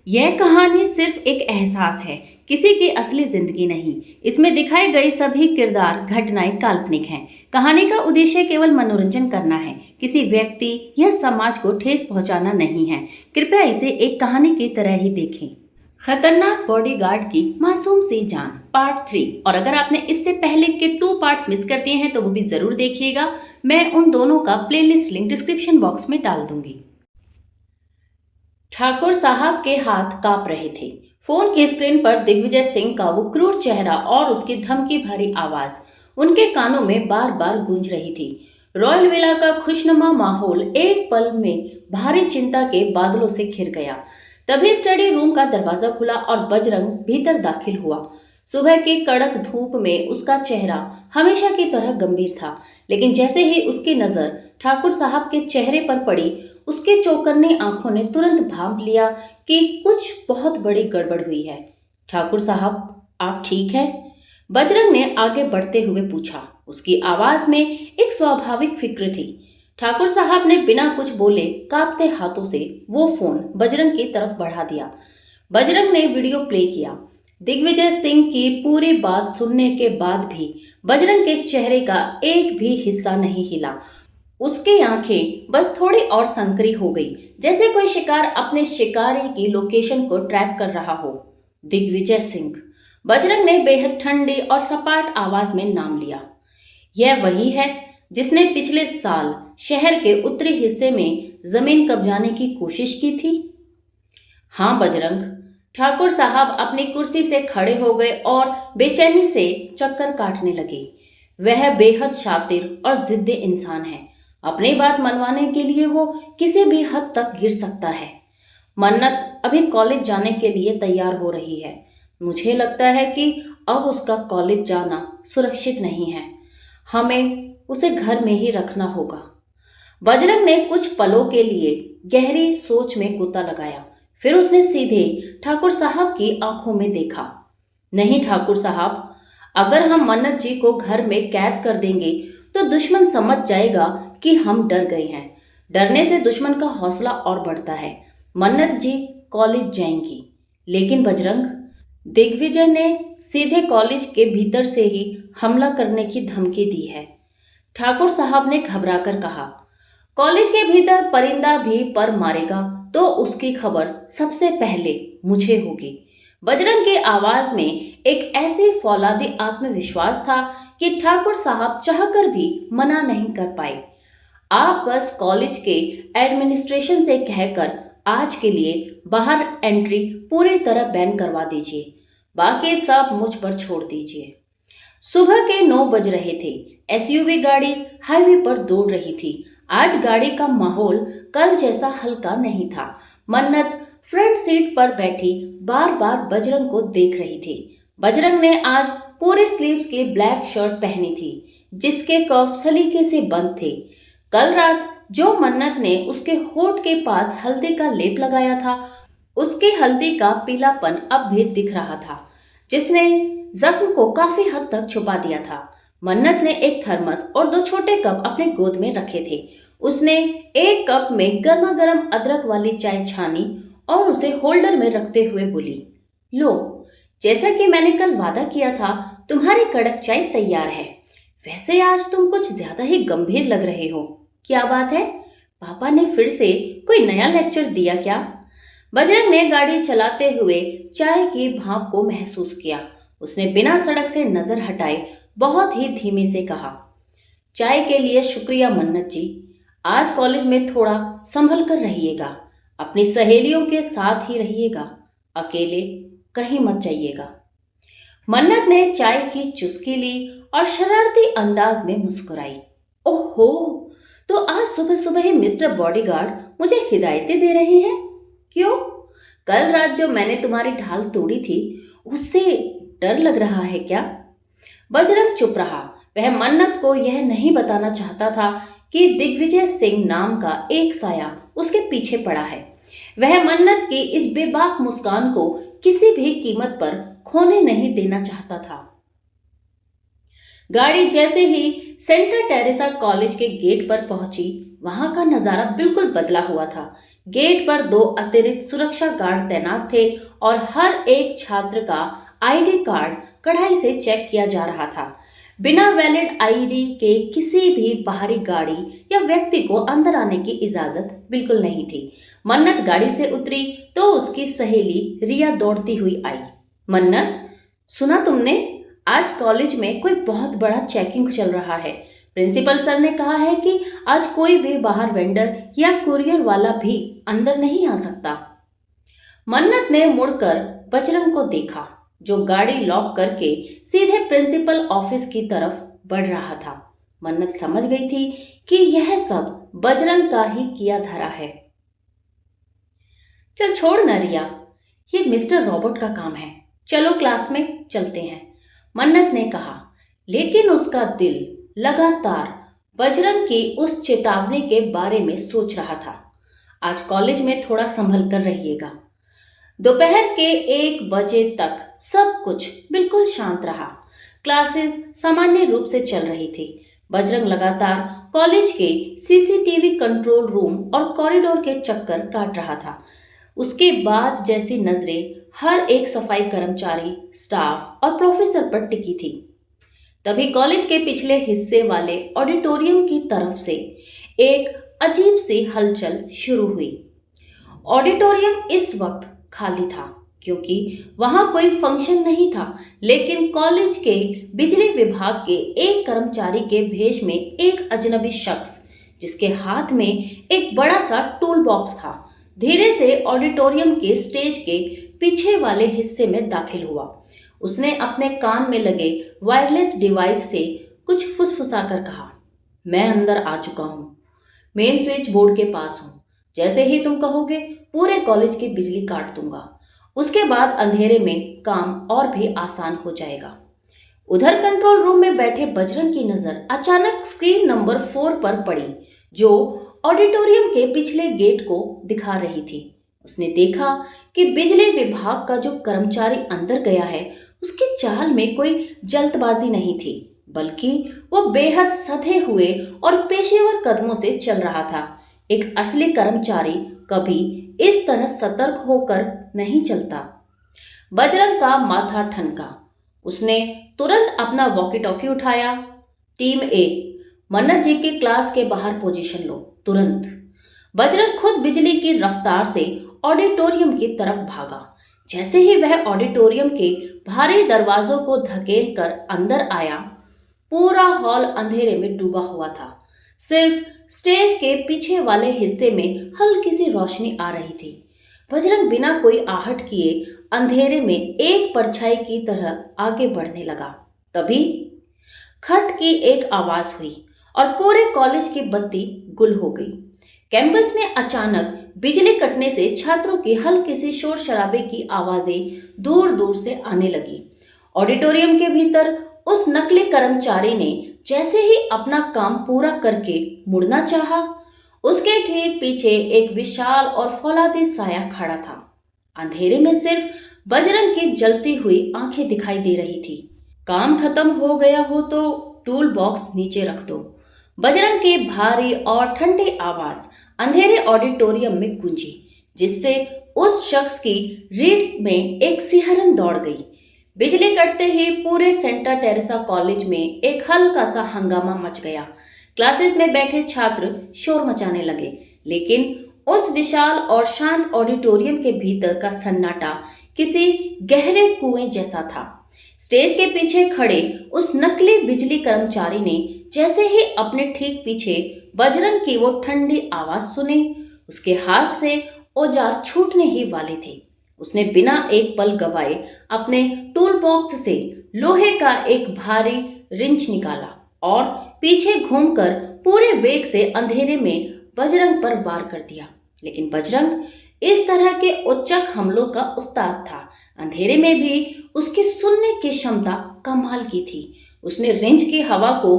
यह कहानी सिर्फ एक एहसास है, किसी की असली जिंदगी नहीं। इसमें दिखाए गए सभी किरदार, घटनाएं काल्पनिक हैं। कहानी का उद्देश्य केवल मनोरंजन करना है, किसी व्यक्ति या समाज को ठेस पहुंचाना नहीं है। कृपया इसे एक कहानी की तरह ही देखें। खतरनाक बॉडीगार्ड की मासूम सी जान पार्ट 3। और अगर आपने इससे पहले के 2 पार्ट्स मिस कर दिए हैं तो वो भी जरूर देखिएगा। मैं उन दोनों का प्लेलिस्ट लिंक डिस्क्रिप्शन बॉक्स में डाल दूंगी। ठाकुर साहब के हाथ कांप रहे थे। फोन की स्क्रीन पर दिग्विजय सिंह का वो क्रूर चेहरा और उसकी धमकी भरी आवाज उनके कानों में बार बार गूंज रही थी। रॉयल विला का खुशनुमा माहौल एक पल में भारी चिंता के बादलों से घिर गया। तभी स्टडी रूम का दरवाजा खुला और बजरंग भीतर दाखिल हुआ। सुबह की कड़क धूप में उसका चेहरा हमेशा की तरह गंभीर था, लेकिन जैसे ही उसकी नजर ठाकुर साहब के चेहरे पर पड़ी, उसके चौकन्नी आंखों ने तुरंत भांप लिया कि कुछ बहुत बड़ी गड़बड़ हुई है। ठाकुर साहब, आप ठीक हैं? बजरंग ने आगे बढ़ते हुए पूछा। उसकी आवाज में एक स्वाभाविक फिक्र थी। ठाकुर साहब ने बिना कुछ बोले कांपते हाथों से वो फोन बजरंग की तरफ बढ़ा दिया। बजरंग ने वीडियो प्ले किया। दिग्विजय सिंह की पूरी बात सुनने के बाद भी बजरंग के चेहरे का एक भी हिस्सा नहीं हिला। उसकी आंखें बस थोड़ी और संकरी हो गई, जैसे कोई शिकार अपने शिकारी की लोकेशन को ट्रैक कर रहा हो। दिग्विजय सिंह, बजरंग ने बेहद ठंडी और सपाट आवाज में नाम लिया। यह वही है जिसने पिछले साल शहर के उत्तरी हिस्से में जमीन कब्जाने की कोशिश की थी? हाँ बजरंग। ठाकुर साहब अपनी कुर्सी से खड़े हो गए और बेचैनी से चक्कर काटने लगे। वह बेहद शातिर और जिद्दी इंसान है। अपनी बात मनवाने के लिए वो किसी भी हद तक गिर सकता है। मन्नत अभी कॉलेज जाने के लिए तैयार हो रही है। मुझे लगता है कि अब उसका कॉलेज जाना सुरक्षित नहीं है। हमें उसे घर में ही रखना होगा। बजरंग ने कुछ पलों के लिए गहरी सोच में गोता लगाया। फिर उसने सीधे ठाकुर साहब की आंखों में देखा। नहीं ठाकुर साहब, अगर हम मन्नत जी को घर में कैद कर देंगे तो दुश्मन समझ जाएगा कि हम डर गए हैं। डरने से दुश्मन का हौसला और बढ़ता है। मन्नत जी कॉलेज जाएंगी। लेकिन बजरंग, दिग्विजय ने सीधे कॉलेज के भीतर से ही हमला करने की धमकी दी है। ठाकुर साहब ने घबराकर कहा। कॉलेज के भीतर परिंदा भी पर मारेगा तो उसकी खबर सबसे पहले मुझे होगी। बजरंग की आवाज में एक ऐसी फौलादी आत्मविश्वास था कि ठाकुर साहब चाहकर भी मना नहीं कर पाए। आप बस कॉलेज के एडमिनिस्ट्रेशन से कहकर आज के लिए बाहर एंट्री पूरी तरह बैन करवा दीजिए। बाकी सब मुझ पर छोड़ दीजिए। सुबह के 9 बज रहे थे। एसयूवी गाड़ी हाईवे पर दौड़ रही थी। आज गाड़ी का माहौल कल जैसा हल्का नहीं था। मन्नत फ्रंट सीट पर बैठी बार बार बजरंग को देख रही थी। बजरंग ने आज पूरे स्लीव्स की ब्लैक शर्ट पहनी थी, जिसके कफ सलीके से बंद थे। कल रात जो मन्नत ने उसके होठ के पास हल्दी का लेप लगाया था, उसकी हल्दी का पीलापन अब भी दिख रहा था, जिसने जख्म को काफी हद तक छुपा दिया था। मन्नत ने एक थर्मस और 2 छोटे कप अपने गोद में रखे थे। उसने एक कप में गर्मा गर्म अदरक वाली चाय छानी और उसे होल्डर में रखते हुए बोली, लो, जैसा कि मैंने कल वादा किया था, तुम्हारी कड़क चाय तैयार है। वैसे आज तुम कुछ ज्यादा ही गंभीर लग रहे हो। क्या बात है? पापा ने फिर से कोई नया लेक्चर दिया क्या? बजरंग ने गाड़ी चलाते हुए चाय की भाप को महसूस किया। उसने बिना सड़क से नजर हटाए बहुत ही धीमे से कहा, चाय के लिए शुक्रिया मन्नत जी। आज कॉलेज में थोड़ा संभल कर रहिएगा। अपनी सहेलियों के साथ ही रहिएगा। अकेले कहीं मत जाइएगा। मन्नत ने चाय की चुस्की ली और शरारती अंदाज में मुस्कुराई। ओहो, तो आज सुबह सुबह ही मिस्टर बॉडीगार्ड मुझे हिदायतें दे रहे हैं? क्यों? कल रात जो मैंने तुम्हारी ढाल तोड़ी थी, उससे डर लग रहा है क्या? बजरंग चुप रहा। वह मन्नत को यह नहीं बताना चाहता था कि दिग्विजय सिंह नाम का एक साया उसके पीछे पड़ा है। वह मन्नत की इस बेबाक मुस्कान को किसी भी कीमत पर खोने नहीं देना चाहता था। गाड़ी जैसे ही सेंटर टेरेसा कॉलेज के गेट पर पहुंची, वहां का नजारा बिल्कुल बदला हुआ था। गेट पर 2 अतिरिक्त सुरक्षा गार्ड तैनात थे और हर एक छात्र का आईडी कार्ड कड़ाई से चेक किया जा रहा था। बिना वैलिड आईडी के किसी भी बाहरी गाड़ी या व्यक्ति को अंदर आने की इजाजत बिल्कुल नहीं थी। मन्नत गाड़ी से उतरी तो उसकी सहेली रिया दौड़ती हुई आई। मन्नत, सुना तुमने? आज कॉलेज में कोई बहुत बड़ा चेकिंग चल रहा है। प्रिंसिपल सर ने कहा है कि आज कोई भी बाहर वेंडर या कुरियर वाला भी अंदर नहीं आ सकता। मन्नत ने मुड़कर बजरंग को देखा, जो गाड़ी लॉक करके सीधे प्रिंसिपल ऑफिस की तरफ बढ़ रहा था। मन्नत समझ गई थी कि यह सब बजरंग का ही किया धरा है। चल छोड़ न रिया, ये मिस्टर रॉबर्ट का काम है। चलो क्लास में चलते हैं, मन्नत ने कहा। लेकिन उसका दिल लगातार बजरंग की उस चेतावनी के बारे में सोच रहा था। आज कॉलेज में थोड़ा संभल कर रहिएगा। दोपहर के 1 बजे तक सब कुछ बिल्कुल शांत रहा। क्लासेस सामान्य रूप से चल रही थी। बजरंग लगातार कॉलेज के सीसीटीवी कंट्रोल रूम और कॉरिडोर के चक्कर काट रहा था। उसके बाद जैसी नजरें हर एक सफाई कर्मचारी, स्टाफ और प्रोफेसर पर टिकी थी। तभी कॉलेज के पिछले हिस्से वाले ऑडिटोरियम की तरफ से एक अजीब सी हलचल शुरू हुई। ऑडिटोरियम इस वक्त खाली था क्योंकि वहां कोई फंक्शन नहीं था, लेकिन कॉलेज के बिजली विभाग के एक कर्मचारी के भेष में एक अजनबी शख्स, जिसके हाथ में एक बड़ा सा टूल बॉक्स था, धीरे से ऑडिटोरियम के स्टेज के पीछे वाले हिस्से में दाखिल हुआ। उसने अपने कान में लगे वायरलेस डिवाइस से कुछ फुसफुसाकर कहा, मैं अंदर आ चुका हूं, मेन स्विच बोर्ड के पास हूं। जैसे ही तुम कहोगे पूरे कॉलेज की बिजली काट दूंगा। उसके बाद अंधेरे में काम और भी आसान हो जाएगा। उधर कंट्रोल रूम में बैठे बजरंग की नजर अचानक स्क्रीन नंबर 4 पर पड़ी, जो ऑडिटोरियम के पिछले गेट को दिखा रही थी। उसने देखा कि बिजली विभाग का जो कर्मचारी अंदर गया है, उसकी चाल में कोई जल्दबाजी नहीं थी, बल्कि वो बेहद सधे हुए और पेशेवर कदमों से चल रहा था। एक असली कर्मचारी कभी इस तरह सतर्क होकर नहीं चलता। बजरंग का माथा ठनका। उसने तुरंत अपना वॉकी टॉकी उठाया। टीम ए, मन्नत जी की क्लास के बाहर पोजीशन लो, तुरंत। बजरंग खुद बिजली की रफ्तार से ऑडिटोरियम की तरफ भागा। जैसे ही वह ऑडिटोरियम के भारी दरवाजों को धकेल कर अंदर आया, पूरा हॉल अंधेरे में डूबा हुआ था। सिर्फ स्टेज के पीछे वाले हिस्से में हल्की सी रोशनी आ रही थी। बजरंग बिना कोई आहट किए अंधेरे में एक परछाई की तरह आगे बढ़ने लगा। तभी खट की एक आवाज हुई और पूरे कॉलेज की बत्ती गुल हो गई। कैंपस में अचानक बिजली कटने से छात्रों की हल्की सी शोर शराबे की आवाजें दूर दूर से आने लगी। ऑडिटोरियम के भीतर उस नकली कर्मचारी ने जैसे ही अपना काम पूरा करके मुड़ना चाहा, उसके ठीक पीछे एक विशाल और फौलादी साया खड़ा था। अंधेरे में सिर्फ बजरंग की जलती हुई आंखें दिखाई दे रही थी। काम खत्म हो गया हो तो टूल बॉक्स नीचे रख दो। बजरंग की भारी और ठंडी आवाज अंधेरे ऑडिटोरियम में गूंजी, जिससे उस शख्स की रीढ़ में एक सिहरन दौड़ गई। बिजली कटते ही पूरे सेंटा टेरेसा कॉलेज में एक हल्का सा हंगामा मच गया। क्लासेस में बैठे छात्र शोर मचाने लगे, लेकिन उस विशाल और शांत ऑडिटोरियम के भीतर का सन्नाटा किसी गहरे कुएं जैसा था। स्टेज के पीछे खड़े उस नकली बिजली कर्मचारी ने जैसे ही अपने ठीक पीछे बजरंग की वो ठंडी आवाज सुनी, उसके हाथ से औजार छूटने ही वाले थे। उसने बिना एक पल गवाए अपने टूल बॉक्स से लोहे का एक भारी रिंच निकाला और पीछे घूमकर पूरे वेग से अंधेरे में बजरंग पर वार कर दिया। लेकिन बजरंग इस तरह के उच्चक हमलों का उस्ताद था। अंधेरे में भी उसकी सुनने की क्षमता कमाल की थी। उसने रिंच की हवा को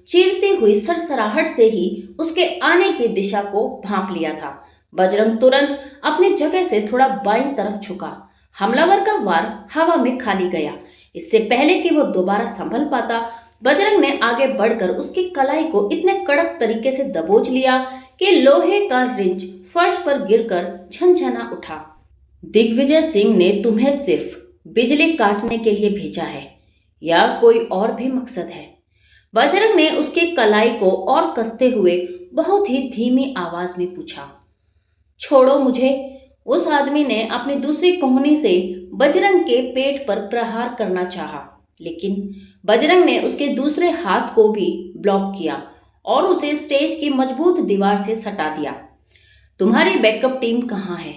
चीरती हुई सरसराहट से ही उसके आने की दिशा को भांप लिया था। बजरंग तुरंत अपनी जगह से थोड़ा बाईं तरफ झुका। हमलावर का वार हवा में खाली गया। इससे पहले कि वो दोबारा संभल पाता, बजरंग ने आगे बढ़कर उसकी कलाई को इतने कड़क तरीके से दबोच लिया कि लोहे का रिंच फर्श पर गिरकर झनझना उठा। दिग्विजय सिंह ने तुम्हें सिर्फ बिजली काटने के लिए भेजा है या कोई और भी मकसद है? बजरंग ने उसकी कलाई को और कसते हुए बहुत ही धीमी आवाज में पूछा। छोड़ो मुझे। उस आदमी ने अपनी दूसरी कोहनी से बजरंग के पेट पर प्रहार करना चाहा, लेकिन बजरंग ने उसके दूसरे हाथ को भी ब्लॉक किया और उसे स्टेज की मजबूत दीवार से सटा दिया। तुम्हारी बैकअप टीम कहाँ है?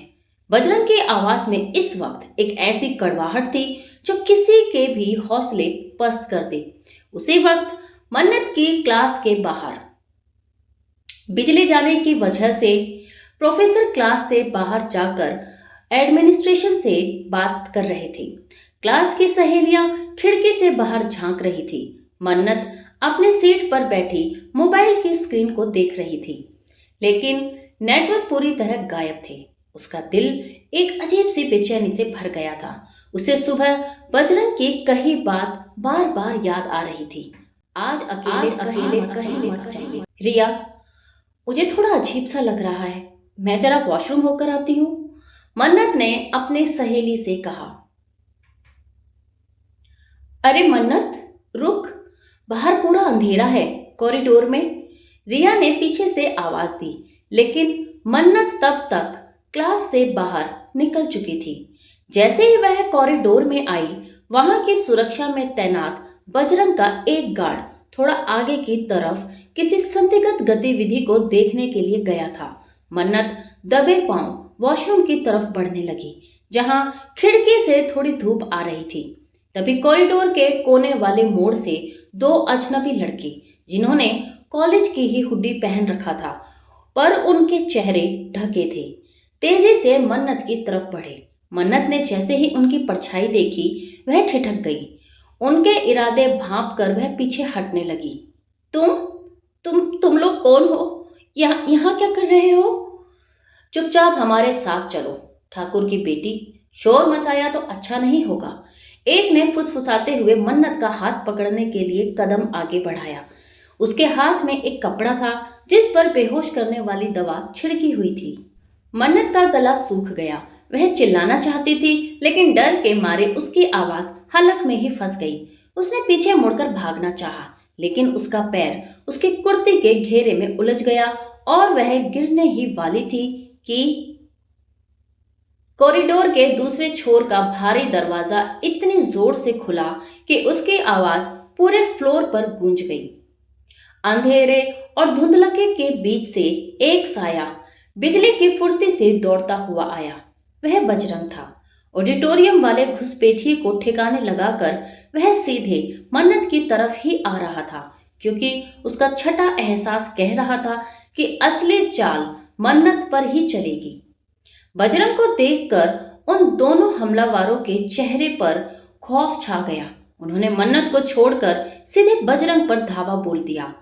बजरंग की आवाज में इस वक्त एक ऐसी कड़वाहट थी जो किसी के भी हौसले पस्त कर दे। उसी वक्त मन्नत की क्लास के बाहर बिजली जाने की वजह से प्रोफेसर क्लास से बाहर जाकर एडमिनिस्ट्रेशन से बात कर रहे थे। क्लास की सहेलियां खिड़की से बाहर झांक रही थी। मन्नत अपने सीट पर बैठी मोबाइल की स्क्रीन को देख रही थी, लेकिन नेटवर्क पूरी तरह गायब थे। उसका दिल एक अजीब सी बेचैनी से भर गया था। उसे सुबह बजरंग की कही बात बार बार याद आ रही थी। आज अकेले कहीं मत जाइए। रिया, मुझे थोड़ा अजीब सा लग रहा है, मैं जरा वॉशरूम होकर आती हूँ। मन्नत ने अपनी सहेली से कहा। अरे मन्नत, रुक, बाहर पूरा अंधेरा है कॉरिडोर में। रिया ने पीछे से आवाज दी, लेकिन मन्नत तब तक क्लास से बाहर निकल चुकी थी। जैसे ही वह कॉरिडोर में आई, वहां की सुरक्षा में तैनात बजरंग का एक गार्ड थोड़ा आगे की तरफ किसी संदिग्ध गतिविधि को देखने के लिए गया था। मन्नत दबे पांव वॉशरूम की तरफ बढ़ने लगी, जहां खिड़की से थोड़ी धूप आ रही थी। तभी कॉरिडोर के कोने वाले मोड़ से दो अजनबी लड़के, जिन्होंने कॉलेज की ही हुड्डी पहन रखा था पर उनके चेहरे ढके थे, तेजी से मन्नत की तरफ बढ़े। मन्नत ने जैसे ही उनकी परछाई देखी, वह ठिठक गई। उनके इरादे भांप कर वह पीछे हटने लगी। तुम लोग कौन हो? यहाँ क्या कर रहे हो? चुपचाप हमारे साथ चलो, ठाकुर की बेटी, शोर मचाया तो अच्छा नहीं होगा। एक ने फुसफुसाते हुए मन्नत का हाथ पकड़ने के लिए कदम आगे बढ़ाया। उसके हाथ में एक कपड़ा था जिस पर बेहोश करने वाली दवा छिड़की हुई थी। मन्नत का गला सूख गया। वह चिल्लाना चाहती थी, लेकिन डर के मारे उसकी आवाज हलक में ही फंस गई। उसने पीछे मुड़कर भागना चाहा, लेकिन उसका पैर उसके कुर्ते के घेरे में उलझ गया और वह गिरने ही वाली थी कि कॉरिडोर के दूसरे छोर का भारी दरवाजा इतनी जोर से खुला कि उसकी आवाज पूरे फ्लोर पर गूंज गई। अंधेरे और धुंधलके के बीच से एक साया बिजली की फुर्ती से दौड़ता हुआ आया। वह बजरंग था। ऑडिटोरियम वाले घुसपैठिए को ठिकाने लगाकर वह सीधे मन्नत की तरफ ही आ रहा था, क्योंकि उसका छठा एहसास कह रहा था कि असली चाल मन्नत पर ही चलेगी। बजरंग को देखकर उन दोनों हमलावरों के चेहरे पर खौफ छा गया। उन्होंने मन्नत को छोड़कर सीधे बजरंग पर धावा बोल दिया।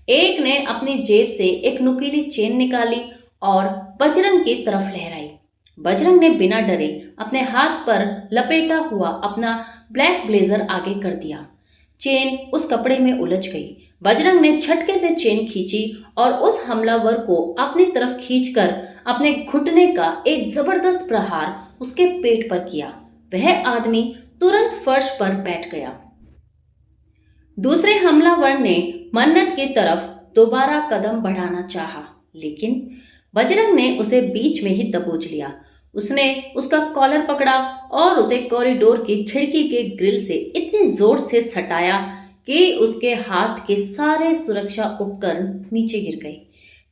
एक ने अपनी जेब से एक नुकीली चेन निकाली और बजरंग की तरफ लहराई। बजरंग ने बिना डरे अपने हाथ पर लपेटा हुआ अपना ब्लैक ब्लेजर आगे कर दिया। चेन उस कपड़े में उलझ गई। बजरंग ने झटके से चेन खींची और उस हमलावर को अपनी तरफ खींचकर अपने घुटने का एक जबरदस्त प्रहार उसके पेट पर किया। वह आदमी तुरंत फर्श पर बैठ गया। दूसरे हमलावर ने मन्नत की तरफ दोबारा कदम बढ़ाना चाहा, लेकिन बजरंग ने उसे बीच में ही दबोच लिया। उसने उसका कॉलर पकड़ा और उसे कॉरिडोर की खिड़की के ग्रिल से इतनी जोर से सटाया कि उसके हाथ के सारे सुरक्षा उपकरण नीचे गिर गए।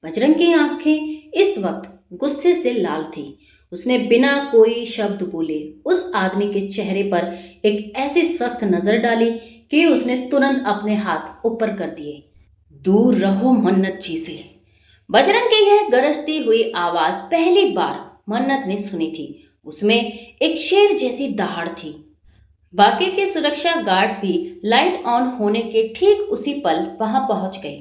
बजरंग की आंखें इस वक्त गुस्से से लाल थी। उसने बिना कोई शब्द बोले उस आदमी के चेहरे पर एक ऐसी सख्त नजर डाली कि उसने तुरंत अपने हाथ ऊपर कर दिए। दूर रहो मन्नत जी से। बजरंग की यह गरजती हुई आवाज पहली बार मन्नत ने सुनी थी। उसमें एक शेर जैसी दहाड़ थी। बाकी के सुरक्षा गार्ड्स भी लाइट ऑन होने के ठीक उसी पल वहां पहुंच गए।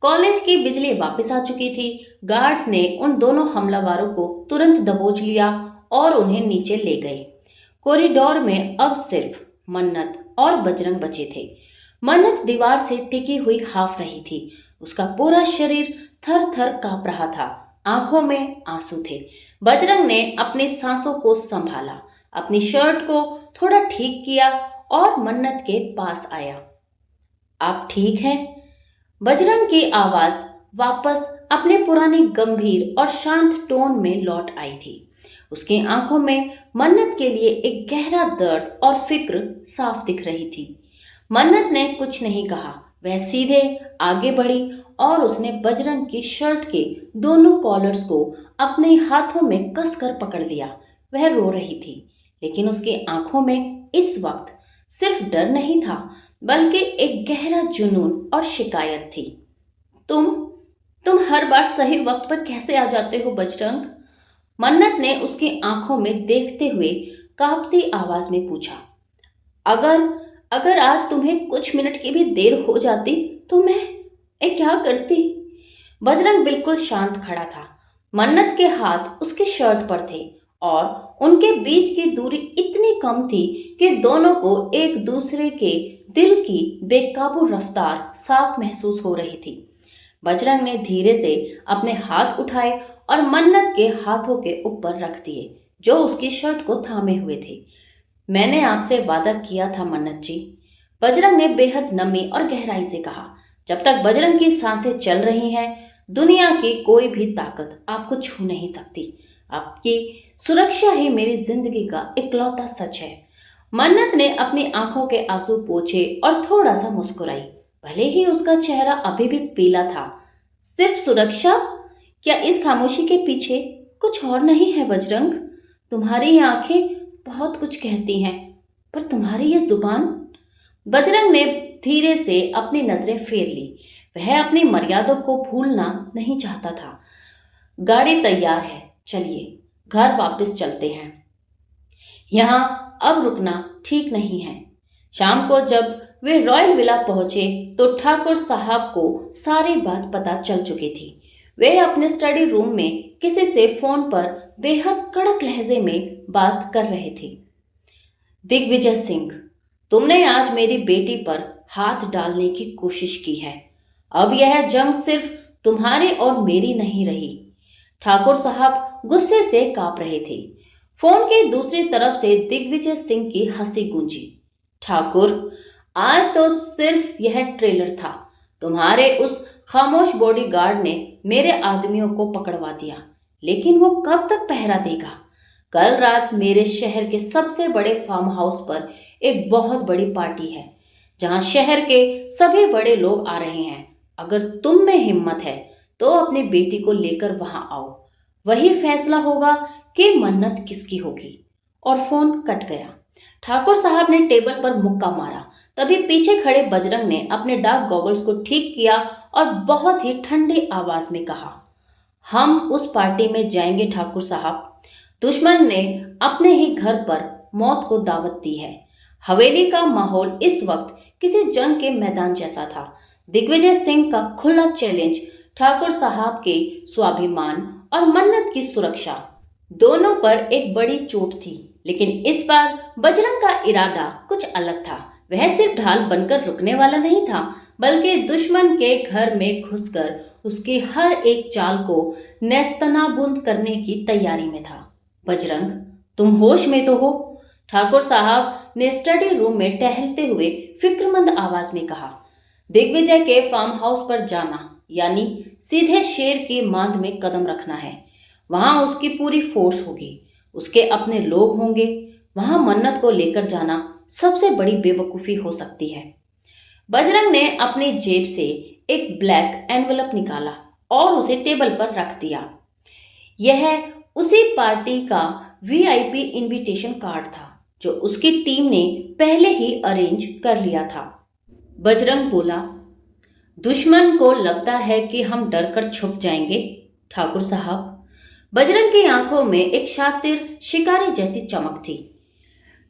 कॉलेज की बिजली वापस आ चुकी थी। गार्ड्स ने उन दोनों हमलावरों को तुरंत दबोच लिया और उन्हें नीचे ले गए। कॉरिडोर में अब सिर्फ मन्नत और बजरंग बचे थे। मन्नत दीवार से टिकी हुई हाफ रही थी। उसका पूरा शरीर थर थर कांप रहा था, आंखों में आंसू थे। बजरंग ने अपनी सांसों को संभाला, अपनी शर्ट को थोड़ा ठीक किया और मन्नत के पास आया। आप ठीक हैं? बजरंग की आवाज वापस अपने पुरानी गंभीर और शांत टोन में लौट आई थी। उसकी आंखों में मन्नत के लिए एक गहरा दर्द और फिक्र साफ दिख रही थी। मन्नत ने कुछ नहीं कहा, वह सीधे आगे बढ़ी और उसने बजरंग की शर्ट के दोनों कॉलर्स को अपने हाथों में कसकर पकड़ लिया। वह रो रही थी, लेकिन उसकी आंखों में इस वक्त सिर्फ डर नहीं था, बल्कि एक गहरा जुनून और शिकायत थी। तुम तुम हर बार सही वक्त पर कैसे आ जाते हो बजरंग? मन्नत ने उसकी आंखों में देखते हुए कांपती आवाज में पूछा। अगर अगर आज तुम्हें कुछ मिनट की भी देर हो जाती तो मैं क्या करती? बजरंग बिल्कुल शांत खड़ा था। मन्नत के हाथ उसकी शर्ट पर थे और उनके बीच की दूरी इतनी कम थी कि दोनों को एक दूसरे के दिल की बेकाबू रफ्तार साफ महसूस हो रही थी। बजरंग ने धीरे से अपने हाथ उठाए और मन्नत के हाथों के ऊपर रख दिए, जो उसकी शर्ट को थामे हुए थे। मैंने आपसे वादा किया था मन्नत जी, बजरंग ने बेहद नमी और गहराई से कहा। जब तक बजरंग की सांसें चल रही हैं, दुनिया की कोई भी ताकत आपको छू नहीं सकती। आपकी सुरक्षा ही मेरी जिंदगी का इकलौता सच है। मन्नत ने अपनी आंखों के आंसू पोंछे और थोड़ा सा मुस्कुराई। भले ही उसका चेहरा अभी भी पीला था। सिर्फ सुरक्षा? क्या इस खामोशी के पीछे कुछ और नहीं है बजरंग? तुम्हारी ये आंखें बहुत कुछ कहती हैं, पर तुम्हारी ये जुबान? बजरंग ने धीरे से अपनी नजरें फेर ली। वह अपनी मर्यादा को भूलना नहीं चाहता था। गाड़ी तैयार है, चलिए घर वापस चलते हैं। यहाँ अब रुकना ठीक नहीं है। शाम को जब वे रॉयल विला पहुंचे तो ठाकुर साहब को सारी बात पता चल चुकी थी। वे अपने स्टडी रूम में किसी से फोन पर बेहद कड़क लहजे में बात कर रहे थे। दिग्विजय सिंह, तुमने आज मेरी बेटी पर हाथ डालने की कोशिश की है। अब यह जंग सिर्फ तुम्हारी और मेरी नहीं रही। ठाकुर साहब गुस्से से कांप रहे थे। फोन के दूसरी तरफ से दिग्विजय सिंह की हंसी गूंजी। ठाकुर, आज तो सिर्फ यह ट्रेलर था। तुम्हारे उस खामोश बॉडीगार्ड ने मेरे आदमियों को पकड़वा दिया, लेकिन वो कब तक पहरा देगा? कल रात मेरे शहर के सबसे बड़े फार्म हाउस पर एक बहुत बड़ी पार्टी है, जहां शहर के सभी बड़े लोग आ रहे हैं। अगर तुम में हिम्मत है तो अपनी बेटी को लेकर वहां आओ। वही फैसला होगा कि मन्नत किसकी होगी। और फोन कट गया। ठाकुर साहब ने टेबल पर मुक्का मारा। तभी पीछे खड़े बजरंग ने अपने डार्क गॉगल्स को ठीक किया और बहुत ही ठंडी आवाज में कहा, हम उस पार्टी में जाएंगे ठाकुर साहब। दुश्मन ने अपने ही घर पर मौत को दावत दी है। हवेली का माहौल इस वक्त किसी जंग के मैदान जैसा था। दिग्विजय सिंह का खुला चैलेंज ठाकुर साहब के स्वाभिमान और मन्नत की सुरक्षा दोनों पर एक बड़ी चोट थी। लेकिन इस बार बजरंग का इरादा कुछ अलग था। वह सिर्फ ढाल बनकर रुकने वाला नहीं था, बल्कि दुश्मन के घर में घुसकर उसकी हर एक चाल को नेस्तनाबूद करने की तैयारी में था। बजरंग, तुम होश में तो हो? ठाकुर साहब ने स्टडी रूम में टहलते हुए फिक्रमंद आवाज में कहा। दिग्विजय के फार्म हाउस पर जाना यानी सीधे शेर की मांद में कदम रखना है। वहां उसकी पूरी फोर्स होगी, उसके अपने लोग होंगे। वहां मन्नत को लेकर जाना सबसे बड़ी बेवकूफी हो सकती है। बजरंग ने अपनी जेब से एक ब्लैक एनवलप निकाला और उसे टेबल पर रख दिया। यह उसी पार्टी का वीआईपी इनविटेशन कार्ड था, जो उसकी टीम ने पहले ही अरेंज कर लिया था। बजरंग बोला, दुश्मन को लगता है कि हम डरकर छुप जाएंगे ठाकुर साहब। बजरंग की आंखों में एक शातिर शिकारी जैसी चमक थी।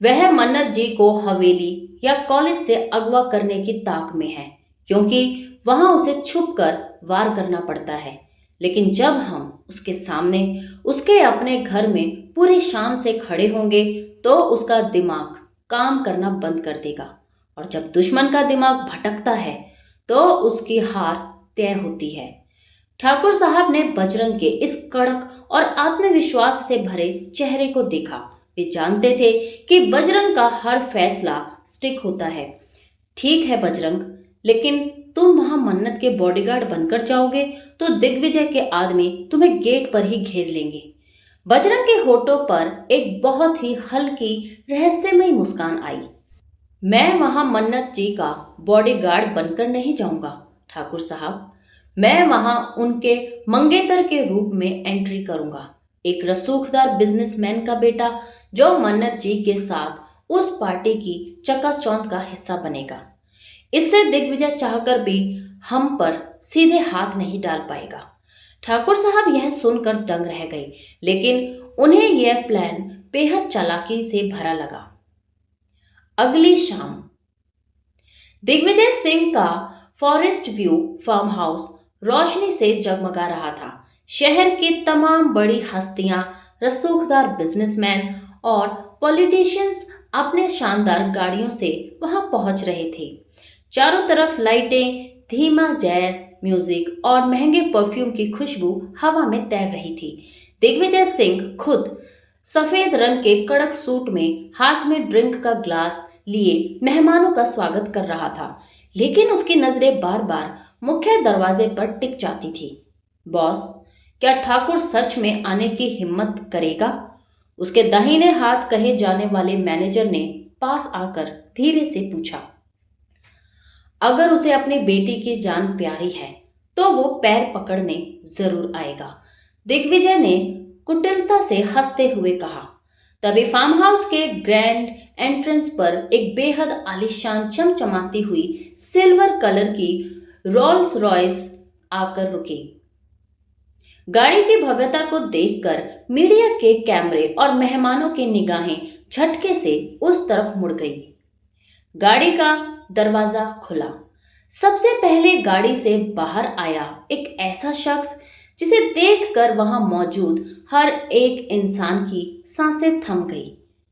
वह मन्नत जी को हवेली या कॉलेज से अगवा करने की ताक में है, क्योंकि वहां उसे छुपकर वार करना पड़ता है। लेकिन जब हम उसके सामने उसके अपने घर में पूरी शान से खड़े होंगे तो उसका दिमाग काम करना बंद कर देगा। और जब दुश्मन का दिमाग भटकता है तो उसकी हार तय होती है। ठाकुर साहब ने बजरंग के इस कड़क और आत्मविश्वास से भरे चेहरे को देखा। वे जानते थे कि बजरंग का हर फैसला स्टिक होता है। ठीक है बजरंग, लेकिन तुम वहां मन्नत के बॉडीगार्ड बनकर जाओगे तो दिग्विजय के आदमी तुम्हें गेट पर ही घेर लेंगे। बजरंग के होठों पर एक बहुत ही हल्की रहस्यमयी मुस्कान आई। मैं वहां मन्नत जी का बॉडीगार्ड बनकर नहीं जाऊंगा ठाकुर साहब। मैं वहां उनके मंगेतर के रूप में एंट्री करूंगा, एक रसूखदार बिजनेसमैन का बेटा जो मन्नत जी के साथ उस पार्टी की चकाचौंध का हिस्सा बनेगा। इससे दिग्विजय चाहकर भी हम पर सीधे हाथ नहीं डाल पाएगा। ठाकुर साहब यह सुनकर दंग रह गए, लेकिन उन्हें यह प्लान बेहद चालाकी से भरा लगा। अगली शाम दिग्विजय सिंह का फॉरेस्ट व्यू फार्म हाउस रोशनी से जगमगा रहा था। शहर की तमाम बड़ी हस्तियां, रसूखदार बिजनेसमैन और पॉलिटिशियंस अपने शानदार गाड़ियों से वहां पहुंच रहे थे। चारों तरफ लाइटें, धीमा जैज म्यूजिक और महंगे परफ्यूम की खुशबू हवा में तैर रही थी। दिग्विजय सिंह खुद सफेद रंग के कड़क सूट में हाथ में ड्रिंक का ग्लास लिए मेहमानों का स्वागत कर रहा था, लेकिन उसकी नजरें बार बार मुख्य दरवाजे पर टिक जाती थी। बॉस, क्या ठाकुर सच में आने की हिम्मत करेगा? उसके दाहिने हाथ कहे जाने वाले मैनेजर ने पास आकर धीरे से पूछा। अगर उसे अपनी बेटी की जान प्यारी है तो वो पैर पकड़ने जरूर आएगा, दिग्विजय ने कुटिलता से हंसते हुए कहा। तभी फार्म हाउस के ग्रैंड एंट्रेंस पर एक बेहद आलीशान चमचमाती हुई सिल्वर कलर की रोल्स रॉयस आकर रुकी। गाड़ी की भव्यता को देखकर मीडिया के कैमरे और मेहमानों की निगाहें झटके से उस तरफ मुड़ गई। गाड़ी का दरवाजा खुला। सबसे पहले गाड़ी से बाहर आया एक ऐसा शख्स जिसे देखकर वहां मौजूद हर एक इंसान की सांसें थम गई।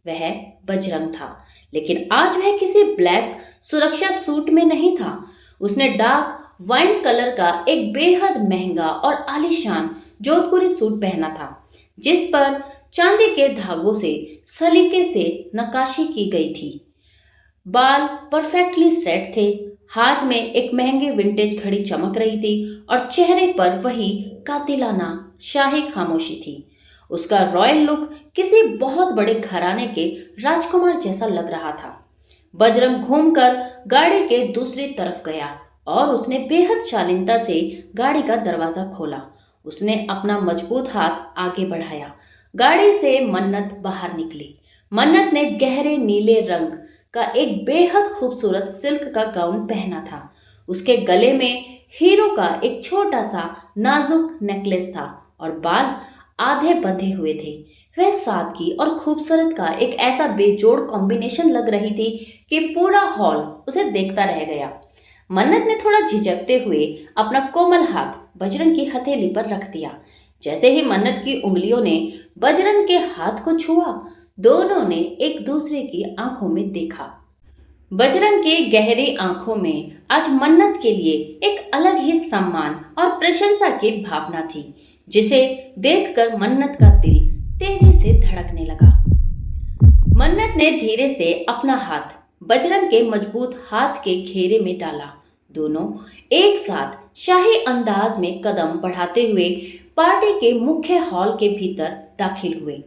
वह बजरंग था, लेकिन आज वह किसी ब्लैक सुरक्षा सूट में नहीं था। उसने डार्क वाइन कलर का एक बेहद महंगा और आलीशान जोधपुरी सूट पहना था, जिस पर चांदी के धागों से सलीके से नक्काशी की गई थी। बाल परफेक्टली सेट थे, हाथ में एक महंगी विंटेज घड़ी चमक रही थी और चेहरे पर वही कातिलाना शाही खामोशी थी। उसका रॉयल लुक किसी बहुत बड़े घराने के राजकुमार जैसा लग रहा था। बजरंग घूमकर गाड़ी के दूसरी तरफ गया और उसने बेहद शालीनता से गाड़ी का दरवाजा खोला। उसने अपना मजबूत हाथ आगे बढ़ाया। गाड़ी से मन्नत बाहर निकली। मन्नत ने गहरे नीले रंग का एक बेहद खूबसूरत सिल्क का गाउन पहना था। उसके गले में हीरो का एक छोटा सा नाजुक नेकलेस था और बाल आधे बंधे हुए थे। वह सादगी और खूबसूरत का एक ऐसा बेजोड़ कॉम्बिनेशन लग रही थी कि पूरा हॉल उसे देखता रह गया। मन्नत ने थोड़ा झिझकते हुए अपना कोमल हाथ बजरंग की हथेली पर रख दिया। जैसे ही मन्नत की उंगलियों ने बजरंग के हाथ को छुआ, दोनों ने एक दूसरे की आंखों में देखा। बजरंग की गहरी आंखों में आज मन्नत के लिए एक अलग ही सम्मान और प्रशंसा की भावना थी, जिसे देखकर मन्नत का दिल तेजी से धड़कने लगा। मन्नत ने धीरे से अपना हाथ बजरंग के मजबूत हाथ के घेरे में डाला। दोनों एक साथ शाही अंदाज में कदम बढ़ाते हुए पार्टी के मुख्य हॉल के भीतर दाखिल हुए।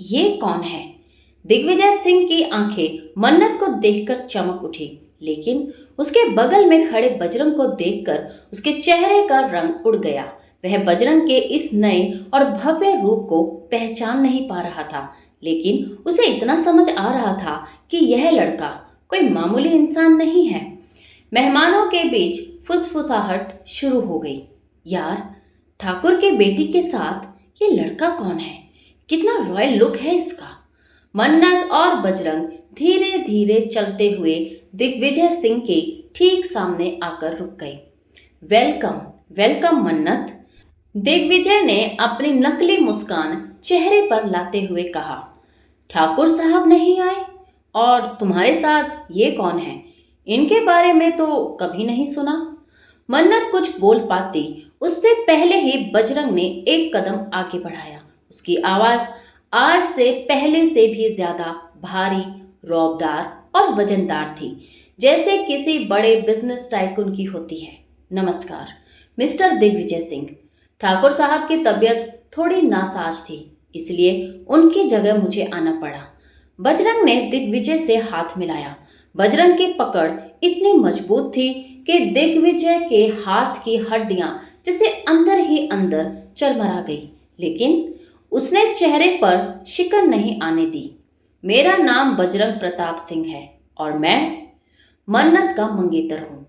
ये कौन है? दिग्विजय सिंह की आंखें मन्नत को देखकर चमक उठी, लेकिन उसके बगल में खड़े बजरंग को देखकर उसके चेहरे का रंग उड़ गया। वह बजरंग के इस नए और भव्य रूप को पहचान नहीं पा रहा था, लेकिन उसे इतना समझ आ रहा था कि यह लड़का कोई मामूली इंसान नहीं है। मेहमानों के बीच फुसफुसाहट शुरू हो गई। यार, ठाकुर के बेटी के साथ ये लड़का कौन है? कितना रॉयल लुक है इसका। मन्नत और बजरंग धीरे धीरे चलते हुए दिग्विजय सिंह के ठीक सामने आकर रुक गए। वेलकम वेलकम मन्नत, दिग्विजय ने अपनी नकली मुस्कान चेहरे पर लाते हुए कहा। ठाकुर साहब नहीं आए? और तुम्हारे साथ ये कौन है? इनके बारे में तो कभी नहीं सुना। मन्नत कुछ बोल पाती उससे पहले ही बजरंग ने एक कदम आगे बढ़ाया। उसकी आवाज आज से पहले से भी ज्यादा भारी, रौबदार और वजनदार थी, जैसे किसी बड़े बिजनेस टाइकून की होती है। नमस्कार, मिस्टर दिग्विजय सिंह। ठाकुर साहब की तबीयत थोड़ी नासाज थी, इसलिए उनकी जगह मुझे आना पड़ा। बजरंग ने दिग्विजय से हाथ मिलाया। बजरंग की पकड़ इतनी मजबूत थी कि दिग्विजय के हाथ की हड्डियां जैसे अंदर ही अंदर चरमरा गई, लेकिन उसने चेहरे पर शिकन नहीं आने दी। मेरा नाम बजरंग प्रताप सिंह है और मैं मन्नत का मंगेतर हूँ।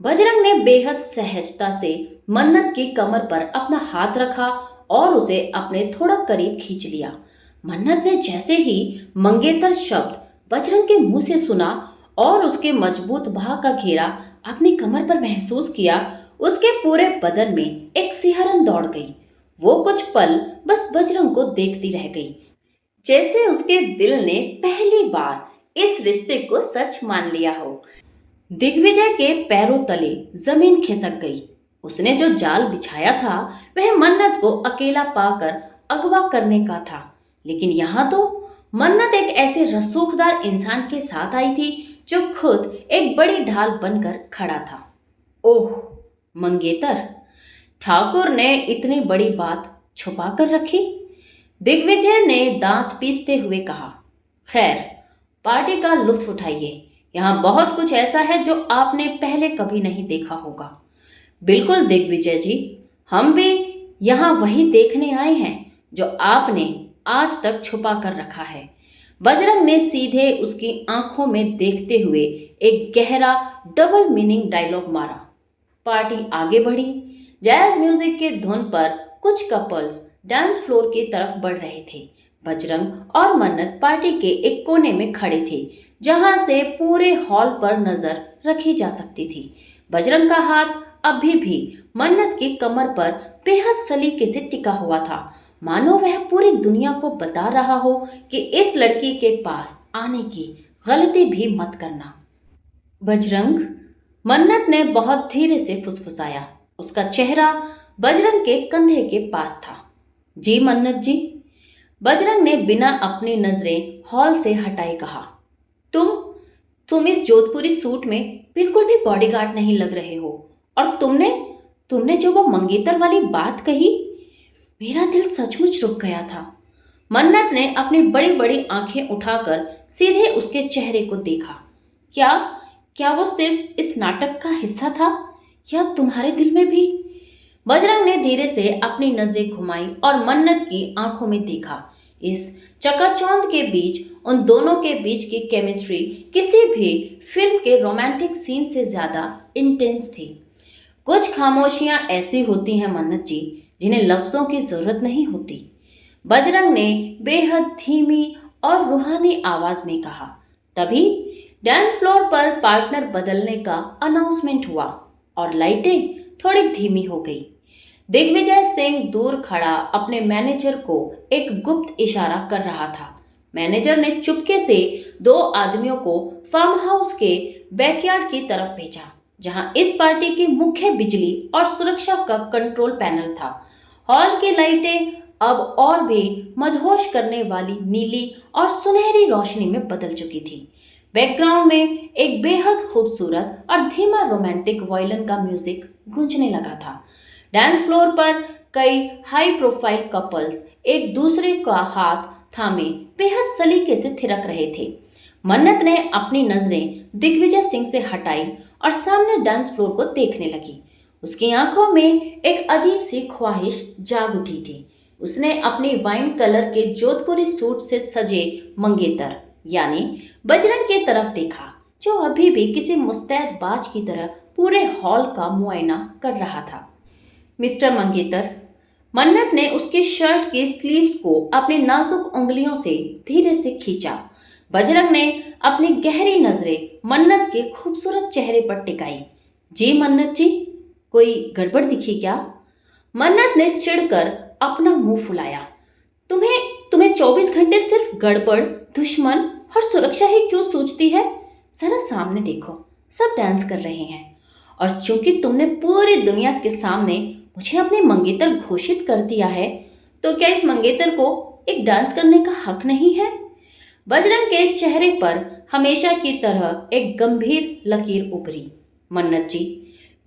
बजरंग ने बेहद सहजता से मन्नत की कमर पर अपना हाथ रखा और उसे अपने थोड़ा करीब खींच लिया। मन्नत ने जैसे ही मंगेतर शब्द बजरंग के मुंह से सुना और उसके मजबूत बाह का घेरा अपनी कमर पर महसूस किया, उसके पूरे बदन में एक सिहरन दौड़ गई। वो कुछ पल बस बजरंग को देखती रह गई, जैसे उसके दिल ने पहली बार इस रिश्ते को सच मान लिया हो। दिग्विजय के पैरों तले जमीन खिसक गई। उसने जो जाल बिछाया था वह मन्नत को अकेला पाकर अगवा करने का था, लेकिन यहाँ तो मन्नत एक ऐसे रसूखदार इंसान के साथ आई थी जो खुद एक बड़ी ढाल बनकर खड़ा था। ओह मंगेतर, ठाकुर ने इतनी बड़ी बात छुपा कर रखी। दिग्विजय ने दांत पीसते हुए कहा, खैर, पार्टी का लुत्फ उठाइए। यहाँ बहुत कुछ ऐसा है जो आपने पहले कभी नहीं देखा होगा। बिल्कुल दिग्विजय जी, हम भी यहाँ वही देखने आए हैं जो आपने आज तक छुपा कर रखा है। बजरंग ने सीधे उसकी आंखों में देखते हुए एक गहरा डबल मीनिंग डायलॉग मारा। पार्टी आगे बढ़ी। जैज म्यूजिक के धुन पर कुछ कपल्स डांस फ्लोर की तरफ बढ़ रहे थे। बजरंग और मन्नत पार्टी के एक कोने में खड़े थे, जहां से पूरे हॉल पर नजर रखी जा सकती थी। बजरंग का हाथ अभी भी मन्नत की कमर पर बेहद सलीके से टिका हुआ था, मानो वह पूरी दुनिया को बता रहा हो कि इस लड़की के पास आने की गलती भी मत करना। बजरंग, मन्नत ने बहुत धीरे से फुसफुसाया। उसका चेहरा बजरंग के कंधे के पास था। जी मन्नत जी। बजरंग ने बिना अपनी नजरें हॉल से हटाए कहा, तुम इस जोधपुरी सूट में बिल्कुल भी बॉडीगार्ड नहीं लग रहे हो। और तुमने जो वो मंगेतर वाली बात कही, मेरा दिल सचमुच रुक गया था। मन्नत ने अपनी बड़ी बड़ी आंखें उठाकर सीधे उसके चेहरे को देखा। क्या क्या वो सिर्फ इस नाटक का हिस्सा था या तुम्हारे दिल में भी? बजरंग ने धीरे से अपनी नजरें घुमाई और मन्नत की आंखों में देखा। इस चकाचौंध के बीच उन दोनों के बीच की केमिस्ट्री किसी भी फिल्म के रोमांटिक सीन से ज्यादा इंटेंस थी। कुछ खामोशियां ऐसी होती हैं मन्नत जी, जिन्हें लफ्जों की जरूरत नहीं होती। बजरंग ने बेहद धीमी और रूहानी आवाज में कहा। तभी डांस फ्लोर पर पार्टनर बदलने का अनाउंसमेंट हुआ और लाइटें थोड़ी धीमी हो गई। दिग्विजय सिंह दूर खड़ा अपने मैनेजर को एक गुप्त इशारा कर रहा था। मैनेजर ने चुपके से दो आदमियों को फार्म हाउस के बैकयार्ड की तरफ भेजा, जहां इस पार्टी की मुख्य बिजली और सुरक्षा का कंट्रोल पैनल था। हॉल की लाइटें अब और भी मदहोश करने वाली नीली और सुनहरी रोशनी में बदल चुकी थी। बैकग्राउंड में एक बेहद खूबसूरत और धीमा रोमांटिक वायलिन का म्यूजिक गूंजने लगा था। डांस फ्लोर पर कई हाई प्रोफाइल कपल्स एक दूसरे का हाथ थामे बेहद सलीके से थिरक रहे थे। मन्नत ने अपनी नजरें दिग्विजय सिंह से हटाई और सामने डांस फ्लोर को देखने लगी। उसकी आंखों में एक अजीब सी ख्वाहिश जाग उठी थी। उसने अपनी वाइन कलर के जोधपुरी सूट से सजे मंगेतर यानी बजरंग की तरफ देखा, जो अभी भी किसी मुस्तैद बाज की तरह पूरे हॉल का मुआयना कर रहा था। मिस्टर मंगेतर, मन्नत ने उसकी शर्ट के स्लीव्स को अपनी नाजुक उंगलियों से धीरे से खींचा। बजरंग ने अपनी गहरी नजरें मन्नत के खूबसूरत चेहरे पर टिकाई। जी मन्नत जी, कोई गड़बड़ दिखी क्या? मन्नत ने चिढ़कर अपना मुंह फुलाया। तुम्हें 24 घंटे सिर्फ गड़बड़, दुश्मन और सुरक्षा ही क्यों सोचती है? जरा सामने देखो, सब डांस कर रहे हैं और चूंकि तुमने पूरी दुनिया के सामने मुझे अपने मंगेतर घोषित कर दिया है, तो क्या इस मंगेतर को एक डांस करने का हक नहीं है? बजरंग के चेहरे पर हमेशा की तरह एक गंभीर लकीर उभरी। मन्नत जी,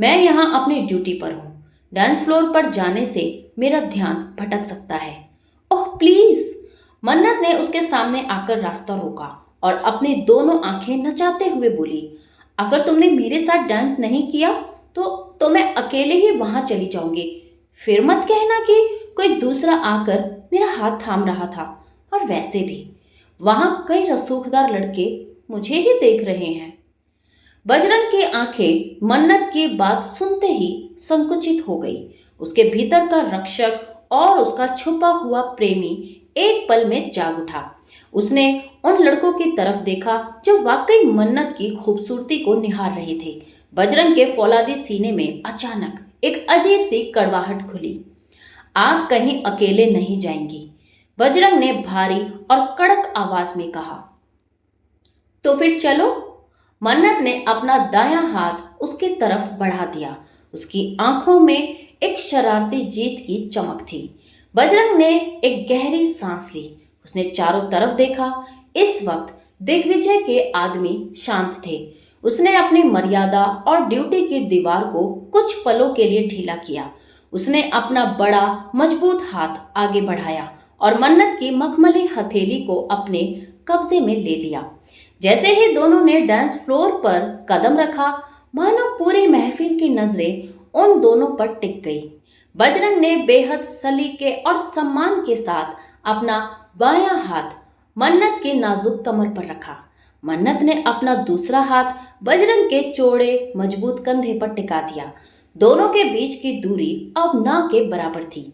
मैं यहाँ अपनी ड्यूटी पर हूँ। डांस फ्लोर पर जाने से मेरा ध्यान भटक सकता है। Oh please! मन्नत ने उसके सामने आकर रास्ता रोका और अपनी दोनों आंखें नचाते हुए बोली, अगर तुमने मेरे साथ डांस नहीं किया तो मैं अकेले ही वहां चली जाऊंगी। फिर मत कहना कि कोई दूसरा आकर मेरा हाथ थाम रहा था। और वैसे भी वहां कई रसूखदार लड़के मुझे ही देख रहे हैं। बजरंग की आंखें मन्नत की बात सुनते ही संकुचित हो गई। उसके भीतर का रक्षक और उसका छुपा हुआ प्रेमी एक पल में जाग उठा। उसने उन लड़कों की तरफ देखा जो वाकई मन्नत की खूबसूरती को निहार रहे थे। बजरंग के फौलादी सीने में अचानक एक अजीब सी कड़वाहट खुली। आप कहीं अकेले नहीं जाएंगी, बजरंग ने भारी और कड़क आवाज में कहा। तो फिर चलो। मन्नत ने अपना दायां हाथ उसकी तरफ बढ़ा दिया। उसकी आंखों में एक शरारती जीत की चमक थी। बजरंग ने एक गहरी सांस ली। उसने चारों तरफ देखा। इस वक्त दिग्विजय के आदमी शांत थे। उसने अपनी मर्यादा और ड्यूटी की दीवार को कुछ पलों के लिए ढीला किया। उसने अपना बड़ा मजबूत हाथ आगे बढ़ाया और मन्नत की मखमली हथेली को अपने कब्जे में ले लिया। जैसे ही दोनों ने डांस फ्लोर पर कदम रखा, मानो पूरी महफिल की नजरें उन दोनों पर टिक गई। बजरंग ने बेहद सलीके और सम्मान के साथ अपना बायां हाथ मन्नत की नाजुक कमर पर रखा। मन्नत ने अपना दूसरा हाथ बजरंग के चौड़े मजबूत कंधे पर टिका दिया। दोनों के बीच की दूरी अब ना के बराबर थी।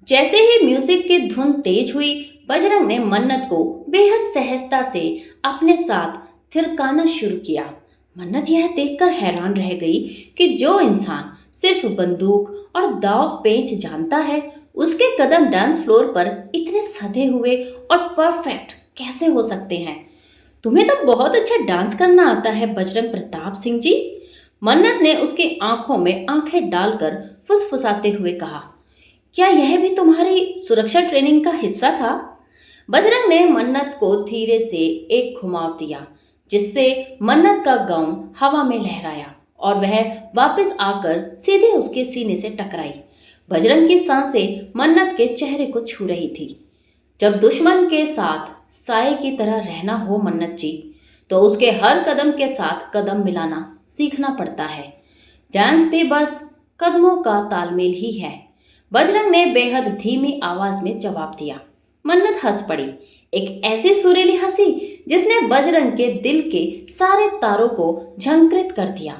जैसे ही म्यूजिक की धुन तेज हुई, बजरंग ने मन्नत को बेहद सहजता से अपने साथ थिरकाना शुरू किया। मन्नत यह देखकर हैरान रह गई कि जो इंसान सिर्फ बंदूक और दाव पेच जानता है, उसके कदम डांस फ्लोर पर इतने सधे हुए और परफेक्ट कैसे हो सकते हैं। तुम्हें तो बहुत अच्छा डांस करना आता है बजरंग प्रताप सिंह जी, मन्नत ने उसकी आंखों में आंखें डालकर फुसफुसाते हुए कहा। क्या यह भी तुम्हारी सुरक्षा ट्रेनिंग का हिस्सा था? बजरंग ने मन्नत को धीरे से एक घुमाव दिया, जिससे मन्नत का गाउन हवा में लहराया और वह वापस आकर सीधे उसके सीने से टकराई। बजरंग की सांसें मन्नत के चेहरे को छू रही थी। जब दुश्मन के साथ साए की तरह रहना हो मन्नत जी, तो उसके हर कदम के साथ कदम मिलाना सीखना पड़ता है। डांस भी बस कदमों का तालमेल ही है, बजरंग ने बेहद धीमी आवाज में जवाब दिया। मन्नत हंस पड़ी, एक ऐसी सुरीली हंसी जिसने बजरंग के दिल के सारे तारों को झंकृत कर दिया।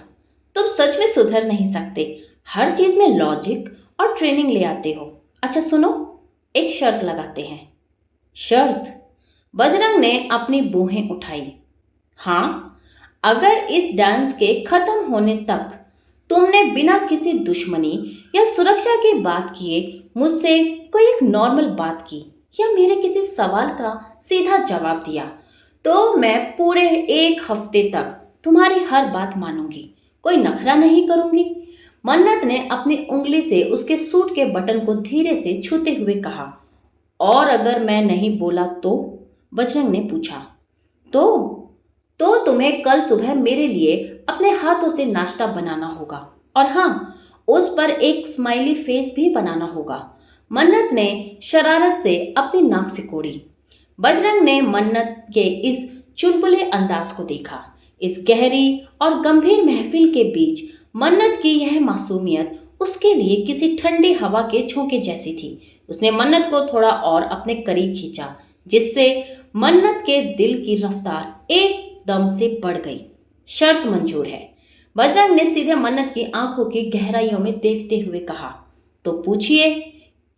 तुम सच में सुधर नहीं सकते, हर चीज में लॉजिक और ट्रेनिंग ले आते हो। अच्छा सुनो, एक शर्त लगाते हैं। शर्त? बजरंग ने अपनी भौहें उठाई। हाँ, अगर इस डांस के खत्म होने तक तुमने बिना किसी दुश्मनी या सुरक्षा की बात किए मुझसे कोई एक नॉर्मल बात की या मेरे किसी सवाल का सीधा जवाब दिया, तो मैं पूरे 1 हफ्ते तक तुम्हारी हर बात मानूंगी, कोई नखरा नहीं करूंगी। मन्नत ने अपनी उंगली से उसके सूट के बटन को धीरे से छूते हुए कहा। और अगर मैं नहीं बोला तो? बजरंग ने पूछा। तो तुम्हें कल सुबह मेरे लिए अपने हाथों से नाश्ता बनाना होगा, और हाँ, उस पर एक स्माइली फेस भी बनाना होगा। मन्नत ने शरारत से अपनी नाक सिकोड़ी। बजरंग ने मन्नत के इस चुलबुले अंदाज को देखा। इस गहरी और गंभीर महफिल के बीच मन्नत की यह मासूमियत उसके लिए किसी ठंडी हवा के झोंके जैसी थी। उसने मन्नत को थोड़ा और अपने करीब खींचा, जिससे मन्नत के दिल की रफ्तार एकदम से बढ़ गई। शर्त मंजूर है, बजरंग ने सीधे मन्नत की आंखों की गहराइयों में देखते हुए कहा। तो पूछिए,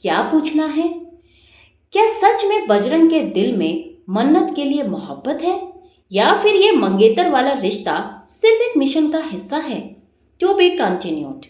क्या पूछना है? क्या सच में बजरंग के दिल में मन्नत के लिए मोहब्बत है, या फिर ये मंगेतर वाला रिश्ता सिर्फ एक मिशन का हिस्सा है? To be continued.